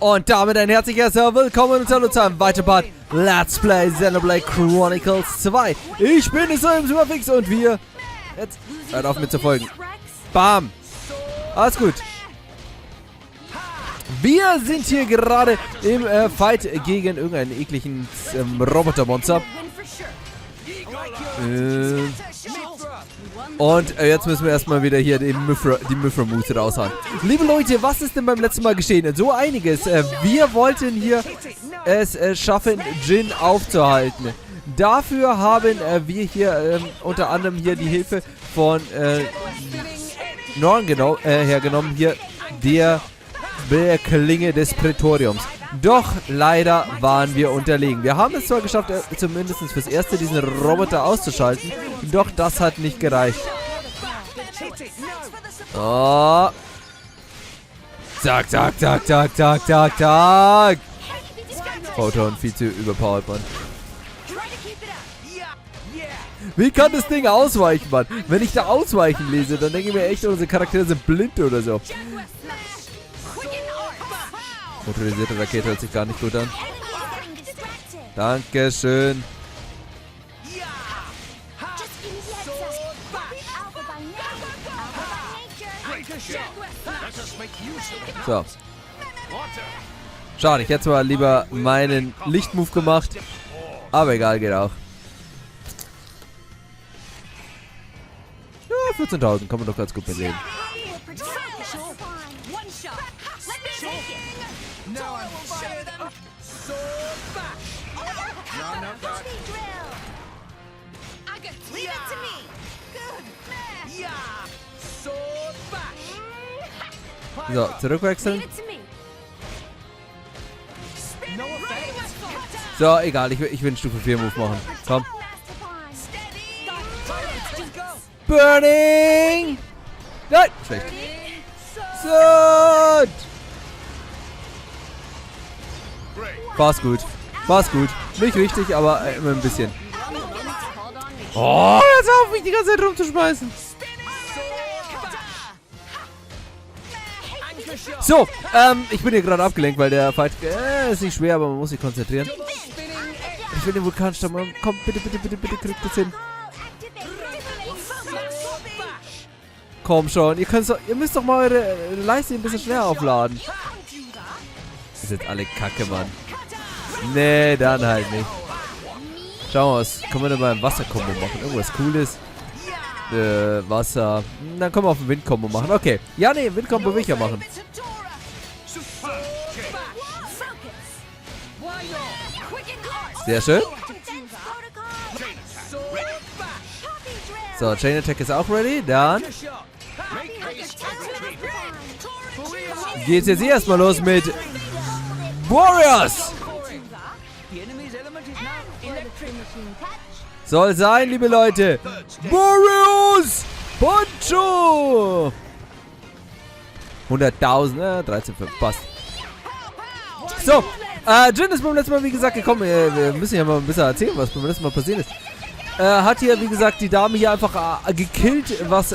Und damit ein herzliches Willkommen zu einem weiteren Part Let's Play Xenoblade Chronicles 2. Ich bin es im Superfix und wir... Jetzt hört auf mir zu folgen. Bam! Alles gut. Wir sind hier gerade im Fight gegen irgendeinen ekligen Robotermonster. Und jetzt müssen wir erstmal wieder hier die Mythra-Mute raushauen. Liebe Leute, was ist denn beim letzten Mal geschehen? So einiges. Wir wollten hier es schaffen, Jin aufzuhalten. Dafür haben wir hier unter anderem hier die Hilfe von Norn hergenommen. Hier der Klinge des Prätoriums. Doch leider waren wir unterlegen. Wir haben es zwar geschafft, zumindest fürs Erste diesen Roboter auszuschalten, doch das hat nicht gereicht. Oh. Zack, zack, zack, zack, zack, zack, zack. Photon, viel zu überpowered, Mann. Wie kann das Ding ausweichen, Mann? Wenn ich da ausweichen lese, dann denke ich mir echt, unsere Charaktere sind blind oder so. Motorisierte Rakete hört sich gar nicht gut an. Dankeschön. So. Schade, ich hätte zwar lieber meinen Lichtmove gemacht. Aber egal, geht auch. Ja, 14.000, kann man doch ganz gut mitleben. So, zurückwechseln. So, egal, ich will einen Stufe 4 Move machen. Komm. Burning! Nein! Schlecht. So! War's gut. War's gut. Nicht richtig, aber immer ein bisschen. Oh, jetzt auf mich die ganze Zeit rumzuschmeißen. So, ich bin hier gerade abgelenkt, weil der Fight ist nicht schwer, aber man muss sich konzentrieren. Ich will den Vulkanstamm. Komm, bitte, bitte, bitte, bitte, kriegt das hin. Komm schon, ihr müsst doch mal eure Leiste ein bisschen schneller aufladen. Das ist jetzt alle Kacke, Mann. Nee, dann halt nicht. Schauen wir was. Können wir denn mal ein Wasserkombo machen? Irgendwas Cooles? Wasser. Dann können wir auf ein Windkombo machen. Okay. Ja, nee, Windkombo will ich ja machen. Sehr schön. So, Chain Attack ist auch ready. Dann geht's jetzt erstmal los mit Warriors. Soll sein, liebe Leute. Warriors! Poncho! 100.000, 13,5, passt. So, Jin ist beim letzten Mal, wie gesagt, gekommen. Wir müssen ja mal ein bisschen erzählen, was beim letzten Mal passiert ist. Hat hier, wie gesagt, die Dame hier einfach gekillt, was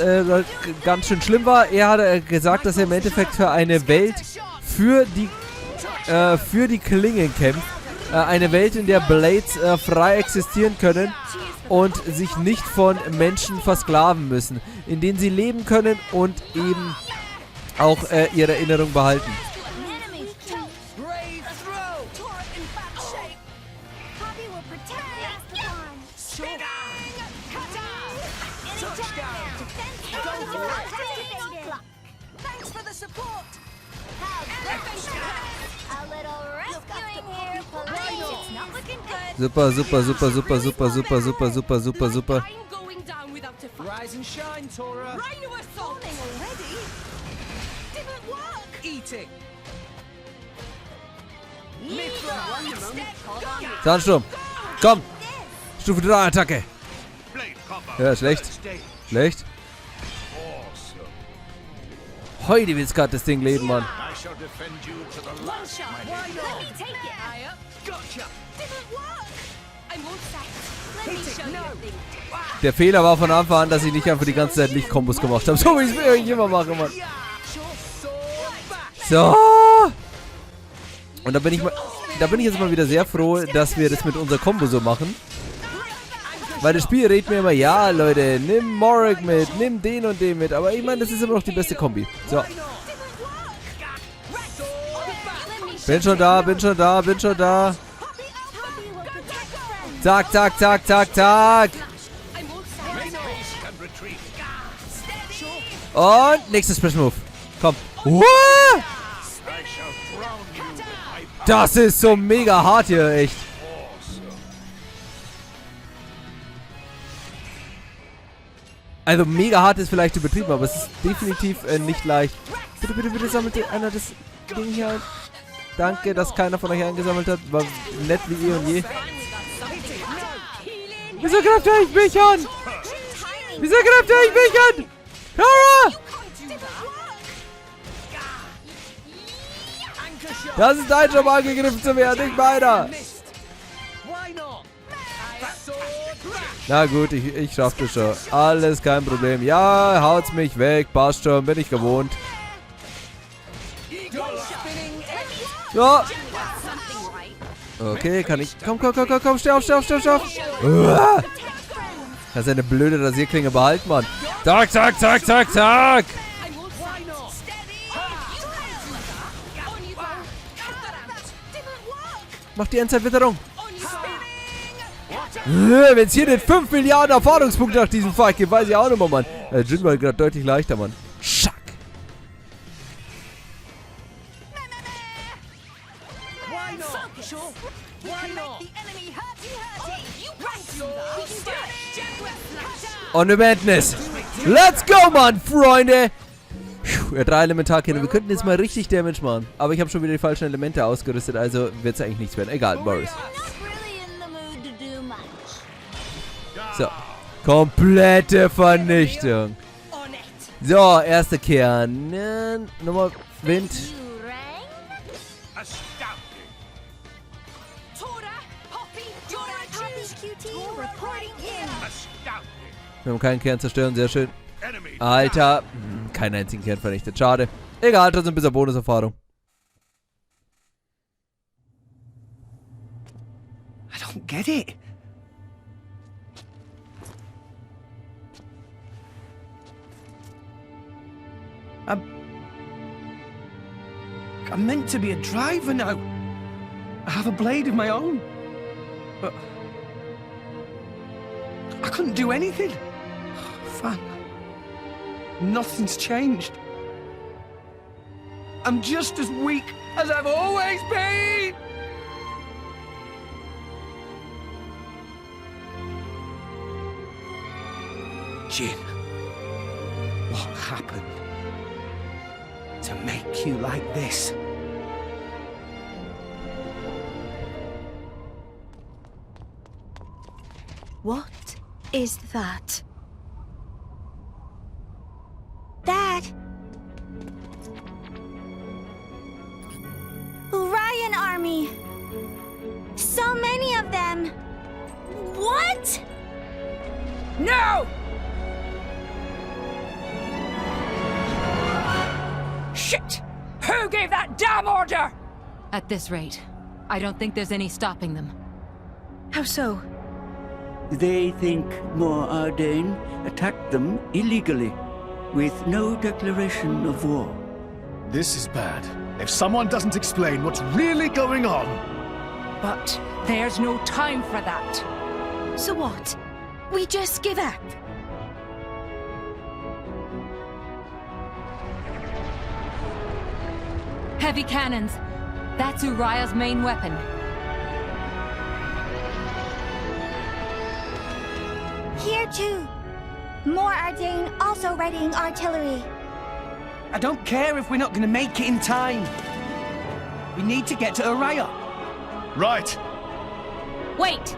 ganz schön schlimm war. Er hat gesagt, dass er im Endeffekt für eine Welt für die Klingen kämpft. Eine Welt, in der Blades frei existieren können und sich nicht von Menschen versklaven müssen. In denen sie leben können und eben auch ihre Erinnerung behalten. Super, super, super, super, super, super, super, super, super, super. Rise and shine, Tora. Sandsturm. Komm. Stufe 3 Attacke. Ja, schlecht. Schlecht. Heute wird's gerade das Ding leben, Mann. Der Fehler war von Anfang an, dass ich nicht einfach die ganze Zeit Lichtkombos gemacht habe. So wie ich es mir irgendjemand mache, Mann. So. Und da bin ich jetzt mal wieder sehr froh, dass wir das mit unserer Combo so machen. Weil das Spiel rät mir immer, ja Leute, nimm Morik mit, nimm den und den mit. Aber ich meine, das ist immer noch die beste Kombi. So. Bin schon da, bin schon da, bin schon da. Zack, zack, zack, zack, zack. Und nächstes Special Move. Komm. Das ist so mega hart hier, echt. Also mega hart ist vielleicht übertrieben, aber es ist definitiv nicht leicht. Bitte, bitte, bitte sammelt einer das Ding hier ein. Danke, dass keiner von euch eingesammelt hat. War nett wie eh und je. Wieso greift er mich an? Wieso greift er mich an? Pyra! Das ist dein Job, angegriffen zu werden, nicht meiner. Na gut, ich schaff das schon. Alles kein Problem. Ja, haut's mich weg. Passt schon, bin ich gewohnt. Ja. Okay, kann ich... Komm, komm, komm, komm, komm, steh auf, steh auf, steh auf, steh auf. Das ist eine blöde Rasierklinge behalten, Mann. Zack, zack, zack, zack, zack. Mach die Endzeitwitterung. Wenn es hier nicht 5 Milliarden Erfahrungspunkte nach diesem Fight gibt, weiß ich auch nicht mehr, Mann. Jin war gerade deutlich leichter, Mann. Schack. Und eine Madness. Let's go, Mann, Freunde. Ja, 3 Elementarkinder. Wir könnten jetzt mal richtig Damage machen. Aber ich habe schon wieder die falschen Elemente ausgerüstet, also wird es eigentlich nichts werden. Egal, Boris. So. Komplette Vernichtung. So, erster Kern. Nummer Wind. Wir haben keinen Kern zerstören, sehr schön. Alter, keinen einzigen Kern vernichtet. Schade. Egal, trotzdem ein bisschen Bonuserfahrung. I don't get it. I'm meant to be a driver now. I have a blade of my own. But I couldn't do anything. Fun. Nothing's changed. I'm just as weak as I've always been. Jin, what happened to make you like this? What is that? Dad! Orion Army! So many of them! What? No! Shit! Who gave that damn order? At this rate, I don't think there's any stopping them. How so? They think more Ardain attacked them illegally, with no declaration of war. This is bad. If someone doesn't explain what's really going on... But there's no time for that. So what? We just give up? Heavy cannons. That's Uriah's main weapon. Here too. More Ardain also readying artillery. I don't care if we're not gonna make it in time. We need to get to Uriah. Right. Wait!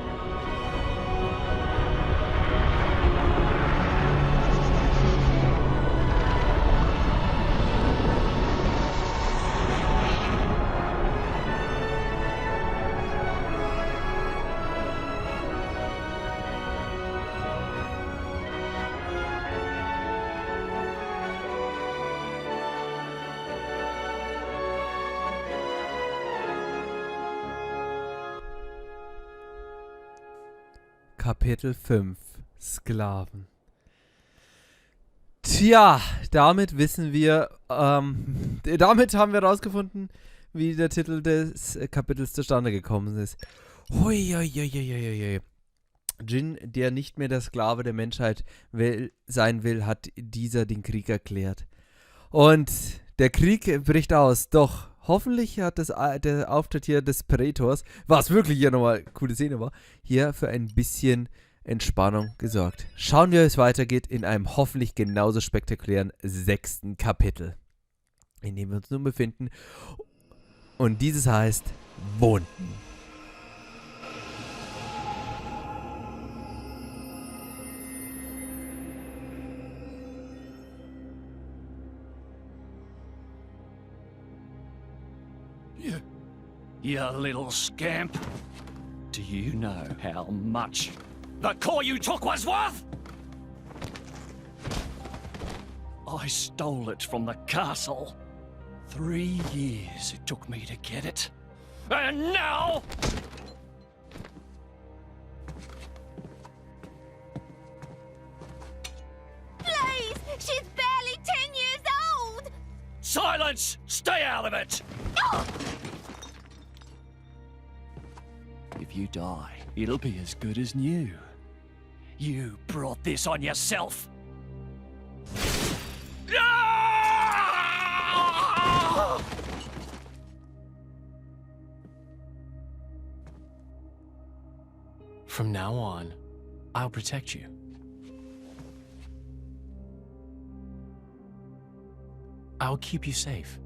Kapitel 5. Sklaven. Tja, damit wissen wir, damit haben wir rausgefunden, wie der Titel des Kapitels zustande gekommen ist. Hui. Jin, der nicht mehr der Sklave der Menschheit sein will, hat dieser den Krieg erklärt. Und der Krieg bricht aus, doch hoffentlich hat der Auftritt hier des Prätors, was wirklich hier nochmal eine coole Szene war, hier für ein bisschen Entspannung gesorgt. Schauen wir, wie es weitergeht in einem hoffentlich genauso spektakulären 6. Kapitel, in dem wir uns nun befinden. Und dieses heißt Wunden. You little scamp. Do you know how much the core you took was worth? I stole it from the castle. 3 years it took me to get it. And now... Please! She's barely 10 years old! Silence! Stay out of it! If you die, it'll be as good as new. You brought this on yourself. From now on, I'll protect you. I'll keep you safe.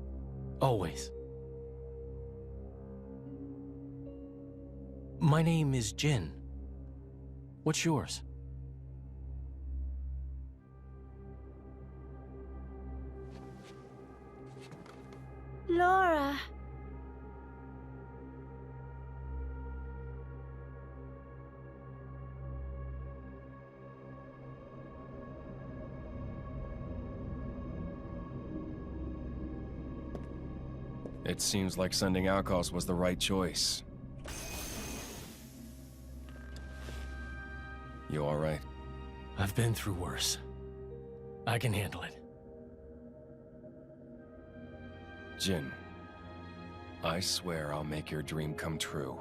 Always. My name is Jin. What's yours? Laura. It seems like sending outcasts was the right choice. You alright? I've been through worse. I can handle it. Jin, I swear I'll make your dream come true.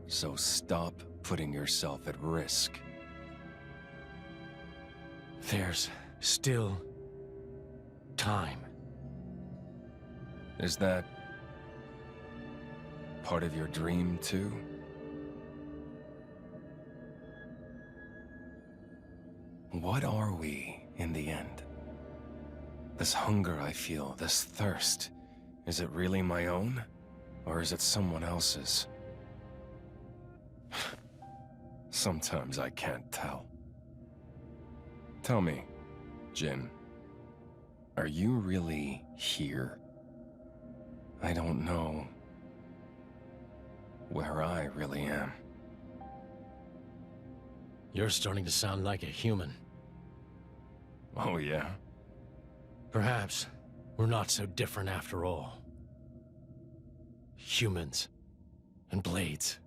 So stop putting yourself at risk. There's still time. Is that part of your dream, too? What are we, in the end? This hunger I feel, this thirst, is it really my own? Or is it someone else's? Sometimes I can't tell. Tell me, Jin, are you really here? I don't know where I really am. You're starting to sound like a human. Oh, yeah? Perhaps we're not so different after all. Humans and blades.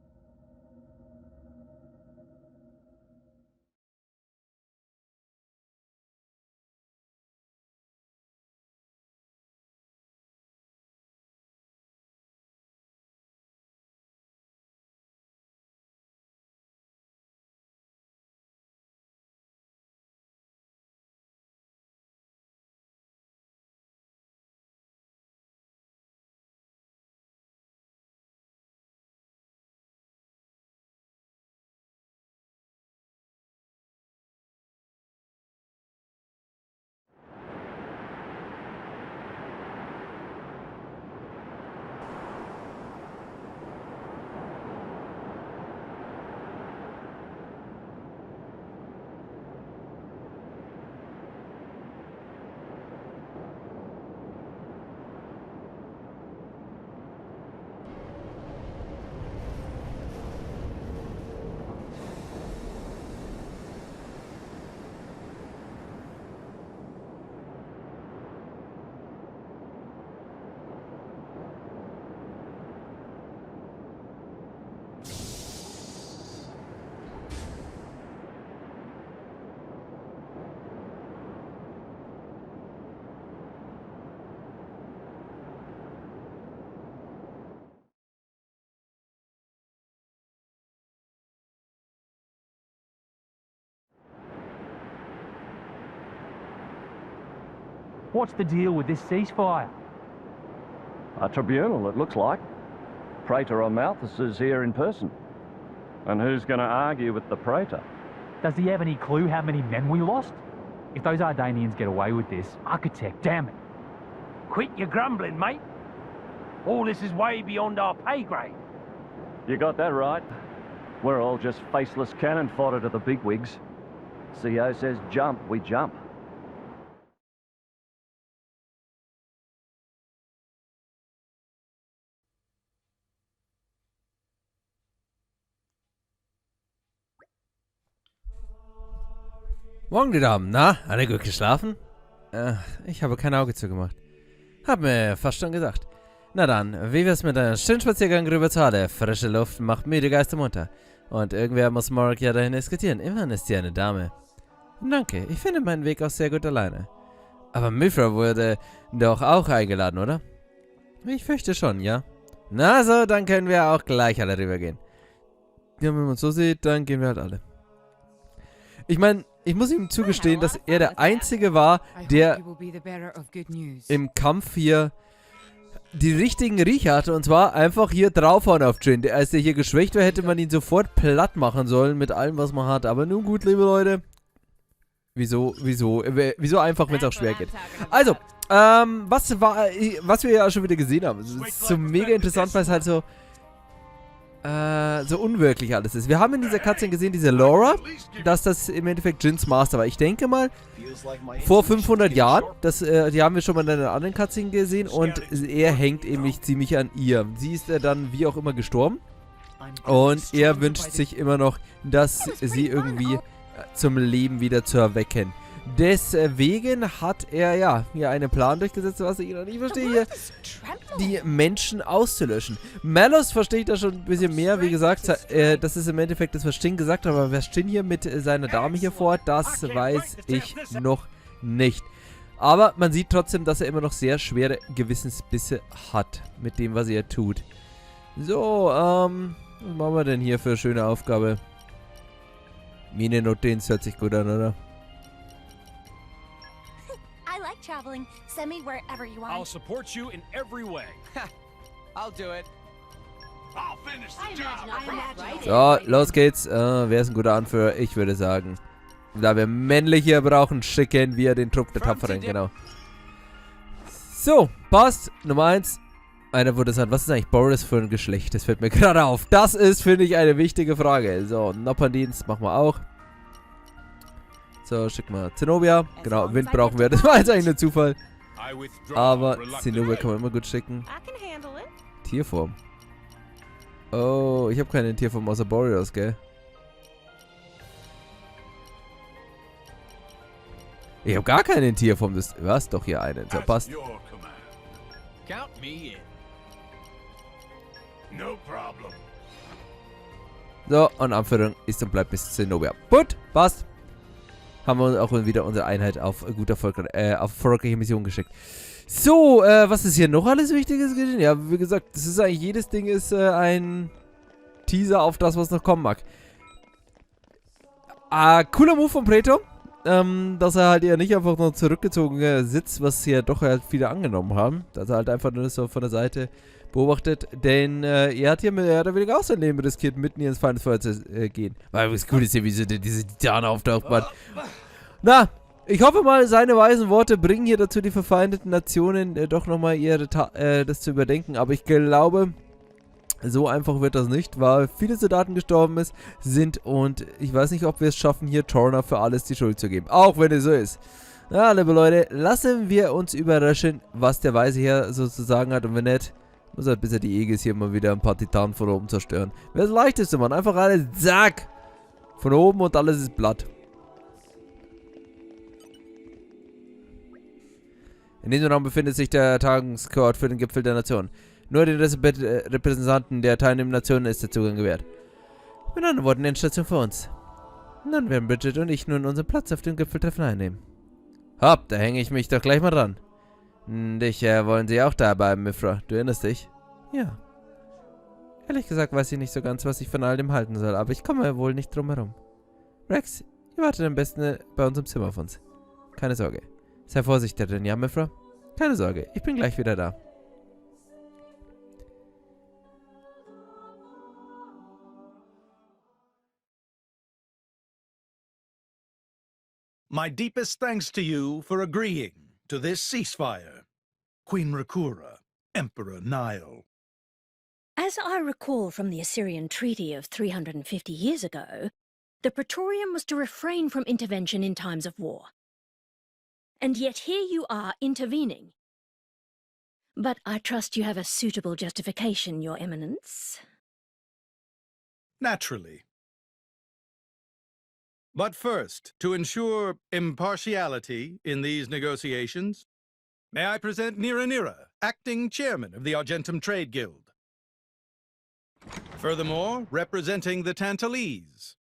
What's the deal with this ceasefire? A tribunal, it looks like. Praetor or Malthus is here in person. And who's going to argue with the Praetor? Does he have any clue how many men we lost? If those Ardanians get away with this, Architect, damn it. Quit your grumbling, mate. All this is way beyond our pay grade. You got that right. We're all just faceless cannon fodder to the bigwigs. CO says jump, we jump. Morgen, die Damen. Na, alle gut geschlafen? Ich habe kein Auge zugemacht. Hab mir fast schon gesagt. Na dann, wie wär's mit einem schönen Spaziergang rüber zur Halle? Frische Luft macht müde Geister munter. Und irgendwer muss Morg ja dahin diskutieren. Immerhin ist sie eine Dame. Danke, ich finde meinen Weg auch sehr gut alleine. Aber Mythra wurde doch auch eingeladen, oder? Ich fürchte schon, ja. Na so, dann können wir auch gleich alle rübergehen. Ja, wenn man es so sieht, dann gehen wir halt alle. Ich meine, ich muss ihm zugestehen, dass er der Einzige war, der im Kampf hier die richtigen Riecher hatte. Und zwar einfach hier draufhauen auf Jin. Als der hier geschwächt wäre, hätte man ihn sofort platt machen sollen mit allem, was man hat. Aber nun gut, liebe Leute. Wieso einfach, wenn es auch schwer geht. Also, was wir ja schon wieder gesehen haben. Es ist so mega interessant, weil es halt so unwirklich alles ist. Wir haben in dieser Cutscene gesehen, diese Laura, dass das im Endeffekt Jins Master war. Ich denke mal, vor 500 Jahren, die haben wir schon mal in einer anderen Cutscene gesehen und er hängt eben nicht ziemlich an ihr. Sie ist dann wie auch immer gestorben und er wünscht sich immer noch, dass sie irgendwie zum Leben wieder zu erwecken. Deswegen hat er ja hier einen Plan durchgesetzt, was ich noch nicht verstehe, hier die Menschen auszulöschen. Malos verstehe ich da schon ein bisschen mehr, wie gesagt, das ist im Endeffekt das, was Stin gesagt hat, aber wer Stin hier mit seiner Dame hier vor, das weiß ich noch nicht. Aber man sieht trotzdem, dass er immer noch sehr schwere Gewissensbisse hat mit dem, was er tut. So, was machen wir denn hier für eine schöne Aufgabe? Minenotens hört sich gut an, oder? Traveling. Send me wherever you want. I'll support you in every way. I'll do it. I'll finish the job. So, los geht's. Wer ist ein guter Anführer? Ich würde sagen, da wir männliche brauchen, schicken wir den Trupp der Tapferen, genau. So, passt. Nummer 1. Einer wurde sagen, was ist eigentlich Boris für ein Geschlecht? Das fällt mir gerade auf. Das ist, finde ich, eine wichtige Frage. So, Nopon-Dienst machen wir auch. So, schick mal Zenobia. Genau, Wind brauchen wir. Das war jetzt eigentlich nur Zufall. Aber Zenobia kann man immer gut schicken. Tierform. Oh, ich habe keine Tierform außer Boreas, gell? Ich habe gar keine Tierform. Das was doch hier einen. So, passt. So, und Anführung ist und bleibt bis Zenobia. Gut, passt. Haben wir auch wieder unsere Einheit auf gut erfolgreiche Mission geschickt. So, was ist hier noch alles Wichtiges geschehen? Ja, wie gesagt, das ist eigentlich, jedes Ding ist ein Teaser auf das, was noch kommen mag. Cooler Move von Praetor, dass er halt eher nicht einfach nur zurückgezogen sitzt, was hier doch halt viele angenommen haben. Dass er halt einfach nur so von der Seite beobachtet, denn er hat hier mehr oder weniger auch sein Leben riskiert, mitten ins feines Feuer zu gehen. Weil das Coole ist ja, wie so diese Titanen auftaucht, Mann. Na, ich hoffe mal, seine weisen Worte bringen hier dazu die verfeindeten Nationen doch nochmal das zu überdenken. Aber ich glaube, so einfach wird das nicht, weil viele Soldaten gestorben sind und ich weiß nicht, ob wir es schaffen, hier Torna für alles die Schuld zu geben. Auch wenn es so ist. Ja, liebe Leute, lassen wir uns überraschen, was der Weise hier sozusagen hat und wenn nicht, muss halt bisher die Aegis hier mal wieder ein paar Titanen von oben zerstören. Wäre das Leichteste, Mann. Einfach alles, zack, von oben und alles ist Blatt. In diesem Raum befindet sich der Tagungscourt für den Gipfel der Nation. Nur den Repräsentanten der teilnehmenden Nationen ist der Zugang gewährt. Mit anderen Worten, Endstation für uns. Dann werden Bridget und ich nun unseren Platz auf dem Gipfeltreffen einnehmen. Hopp, da hänge ich mich doch gleich mal dran. Dich wollen sie auch da bleiben, Mythra. Du erinnerst dich? Ja. Ehrlich gesagt weiß ich nicht so ganz, was ich von all dem halten soll, aber ich komme wohl nicht drum herum. Rex, ihr wartet am besten bei uns im Zimmer auf uns. Keine Sorge. Sei vorsichtig denn, ja, Mifra? Keine Sorge, ich bin gleich wieder da. My deepest thanks to you for agreeing to this ceasefire. Queen Rakura, Emperor Nile. As I recall from the Assyrian treaty of 350 years ago, the Praetorium was to refrain from intervention in times of war. And yet here you are intervening. But I trust you have a suitable justification, Your Eminence. Naturally. But first, to ensure impartiality in these negotiations, may I present Nira, acting chairman of the Argentum Trade Guild. Furthermore, representing the Tantalese,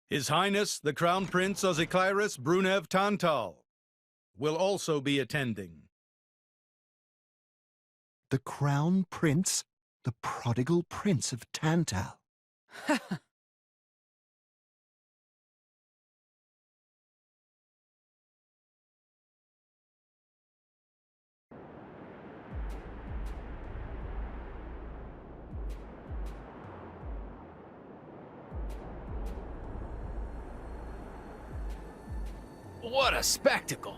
His Highness the Crown Prince Ozikairis Brunev Tantal will also be attending. The Crown Prince? The prodigal Prince of Tantal. What a spectacle!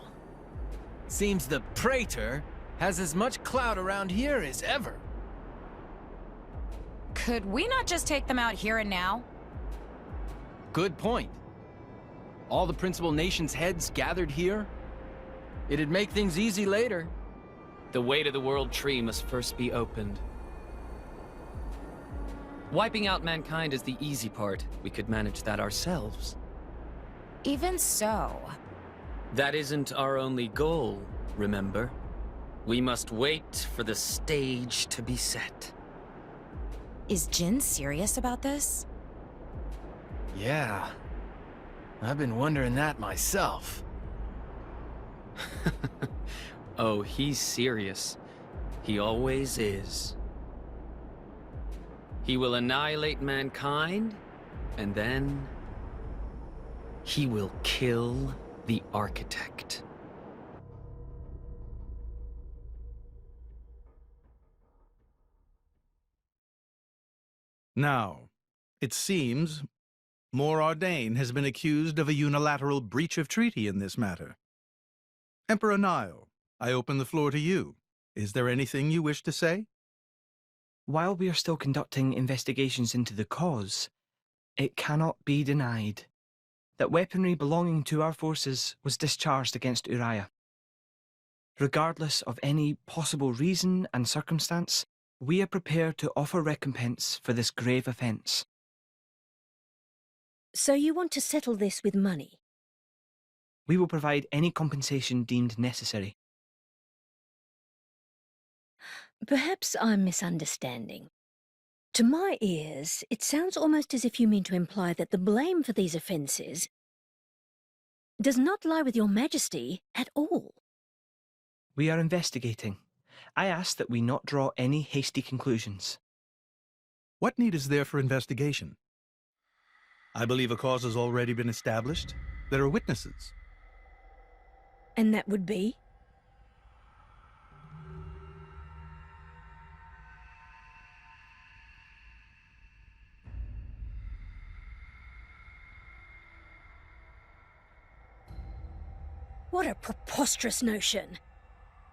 Seems the Praetor has as much clout around here as ever. Could we not just take them out here and now? Good point. All the principal nations' heads gathered here? It'd make things easy later. The way to the World Tree must first be opened. Wiping out mankind is the easy part. We could manage that ourselves. Even so... That isn't our only goal, remember? We must wait for the stage to be set. Is Jin serious about this? Yeah. I've been wondering that myself. Oh, he's serious. He always is. He will annihilate mankind, and then... he will kill the Architect. Now, it seems Mor Ardain has been accused of a unilateral breach of treaty in this matter. Emperor Nile, I open the floor to you. Is there anything you wish to say? While we are still conducting investigations into the cause, it cannot be denied that weaponry belonging to our forces was discharged against Uriah. Regardless of any possible reason and circumstance, we are prepared to offer recompense for this grave offence. So you want to settle this with money? We will provide any compensation deemed necessary. Perhaps I'm misunderstanding. To my ears, it sounds almost as if you mean to imply that the blame for these offences does not lie with your Majesty at all. We are investigating. I ask that we not draw any hasty conclusions. What need is there for investigation? I believe a cause has already been established. There are witnesses. And that would be? What a preposterous notion.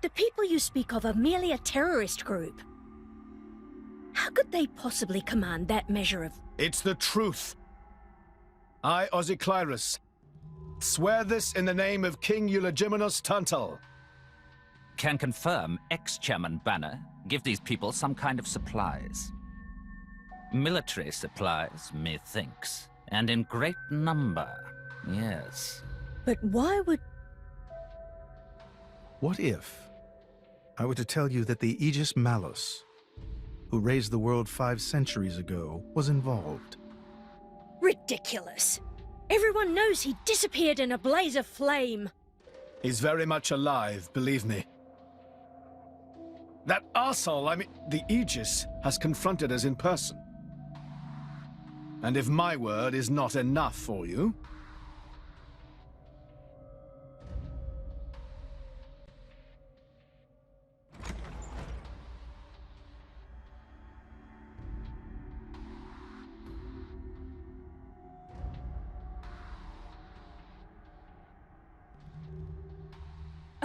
The people you speak of are merely a terrorist group. How could they possibly command that measure of... It's the truth. I, Ozikairis, swear this in the name of King Eulogimenos Tantal. Can confirm ex-Chairman Banner give these people some kind of supplies. Military supplies, methinks, and in great number, yes. But why would... What if I were to tell you that the Aegis Malos, who raised the world 5 centuries ago, was involved? Ridiculous. Everyone knows he disappeared in a blaze of flame. He's very much alive, believe me. That arsehole, the Aegis, has confronted us in person. And if my word is not enough for you...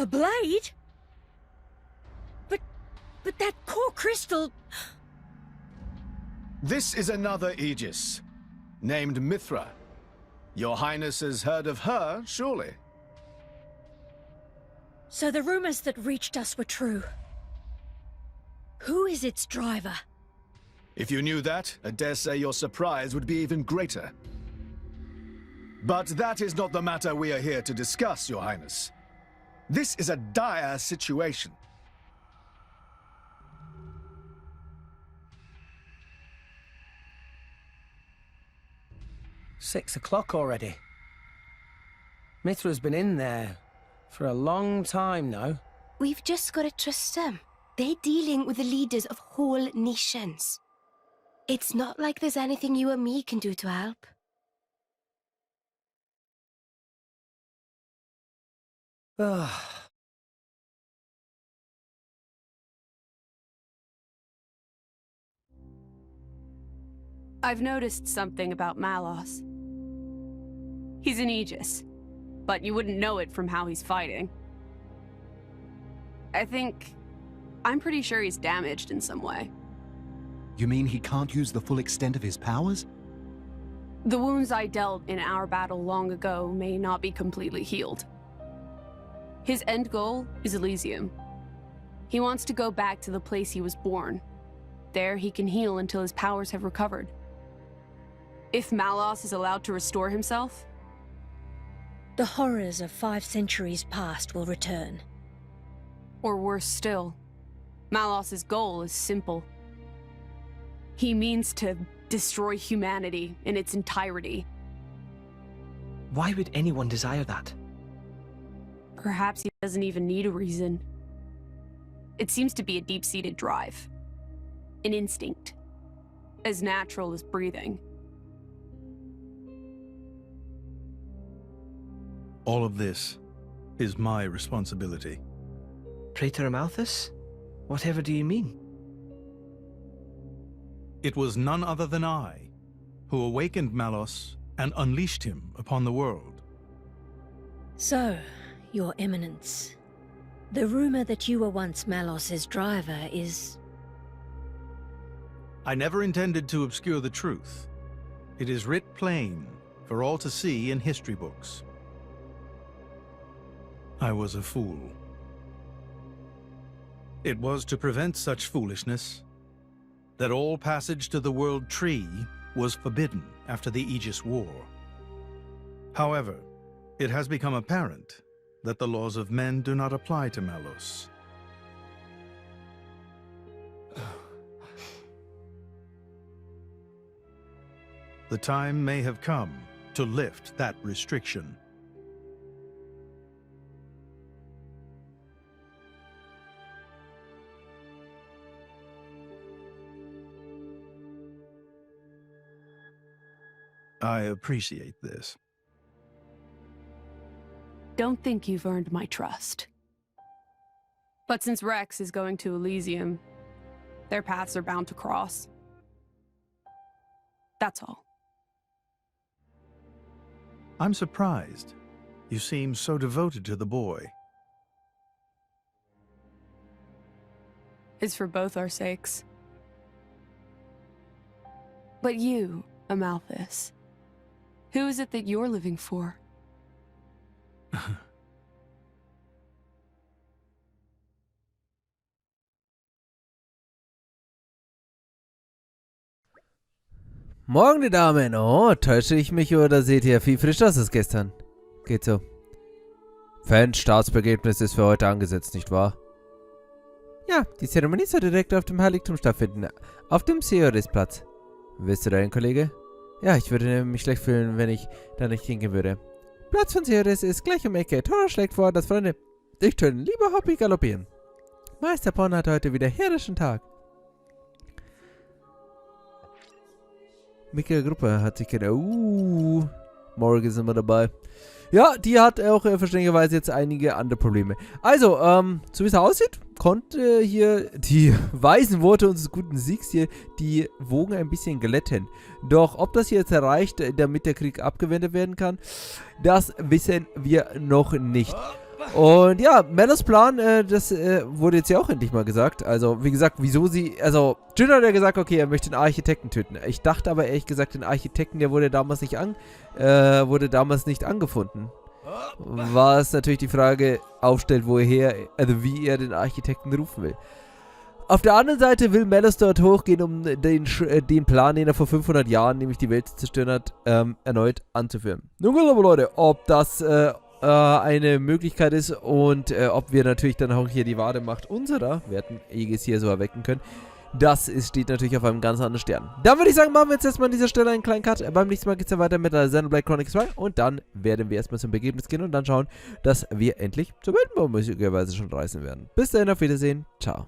A blade? But that core crystal... This is another Aegis, named Mithra. Your Highness has heard of her, surely? So the rumors that reached us were true. Who is its driver? If you knew that, I dare say your surprise would be even greater. But that is not the matter we are here to discuss, Your Highness. This is a dire situation. "6 o'clock already. Mithra's been in there for a long time now. We've just got to trust them. They're dealing with the leaders of whole nations. It's not like there's anything you or me can do to help. I've noticed something about Malos. He's an Aegis, but you wouldn't know it from how he's fighting. I'm pretty sure he's damaged in some way. You mean he can't use the full extent of his powers? The wounds I dealt in our battle long ago may not be completely healed. His end goal is Elysium. He wants to go back to the place he was born. There he can heal until his powers have recovered. If Malos is allowed to restore himself, the horrors of 5 centuries past will return. Or worse still, Malos' goal is simple. He means to destroy humanity in its entirety. Why would anyone desire that? Perhaps he doesn't even need a reason. It seems to be a deep-seated drive. An instinct. As natural as breathing. All of this is my responsibility. Praetor Amalthus? Whatever do you mean? It was none other than I who awakened Malos and unleashed him upon the world. So, Your Eminence, the rumor that you were once Malos' driver is... I never intended to obscure the truth. It is writ plain for all to see in history books. I was a fool. It was to prevent such foolishness that all passage to the World Tree was forbidden after the Aegis War. However, it has become apparent that the laws of men do not apply to Malos. The time may have come to lift that restriction. I appreciate this. Don't think you've earned my trust. But since Rex is going to Elysium, their paths are bound to cross. That's all. I'm surprised. You seem so devoted to the boy. It's for both our sakes. But you, Amalthus, who is it that you're living for? Morgen, die Damen. Oh, täusche ich mich oder seht ihr, wie frisch das ist gestern? Geht so. Fan-Staatsbegräbnis ist für heute angesetzt, nicht wahr? Ja, die Zeremonie soll direkt auf dem Heiligtum stattfinden. Auf dem Seorisplatz. Wisst ihr dahin, Kollege? Ja, ich würde mich schlecht fühlen, wenn ich da nicht hingehen würde. Platz von Seoris ist gleich um Ecke. Tora schlägt vor, dass Freunde dich töten. Lieber Hobby galoppieren. Meister Porn hat heute wieder herrischen Tag. Micke Gruppe hat sich gedacht, Morgan ist immer dabei. Ja, die hat auch verständlicherweise jetzt einige andere Probleme. Also, so wie es aussieht, konnte hier die weisen Worte unseres guten Siegs hier die Wogen ein bisschen glätten. Doch ob das hier jetzt erreicht, damit der Krieg abgewendet werden kann, das wissen wir noch nicht. Und ja, Malos Plan, das wurde jetzt ja auch endlich mal gesagt. Also, wie gesagt, wieso sie... Also, Jin hat ja gesagt, okay, er möchte den Architekten töten. Ich dachte aber ehrlich gesagt, den Architekten, der wurde damals nicht angefunden. Was natürlich die Frage aufstellt, wie er den Architekten rufen will. Auf der anderen Seite will Malos dort hochgehen, um den Plan, den er vor 500 Jahren, nämlich die Welt zu zerstören hat, erneut anzuführen. Nun gut, aber Leute, ob das eine Möglichkeit ist und ob wir natürlich dann auch hier die wahre Macht unserer werten Aegis hier so erwecken können, das steht natürlich auf einem ganz anderen Stern. Dann würde ich sagen, machen wir jetzt erstmal an dieser Stelle einen kleinen Cut. Beim nächsten Mal geht es dann weiter mit der Xenoblade Chronicles 2 und dann werden wir erstmal zum Begebnis gehen und dann schauen, dass wir endlich zur Weltenbaum möglicherweise schon reisen werden. Bis dahin, auf Wiedersehen. Ciao.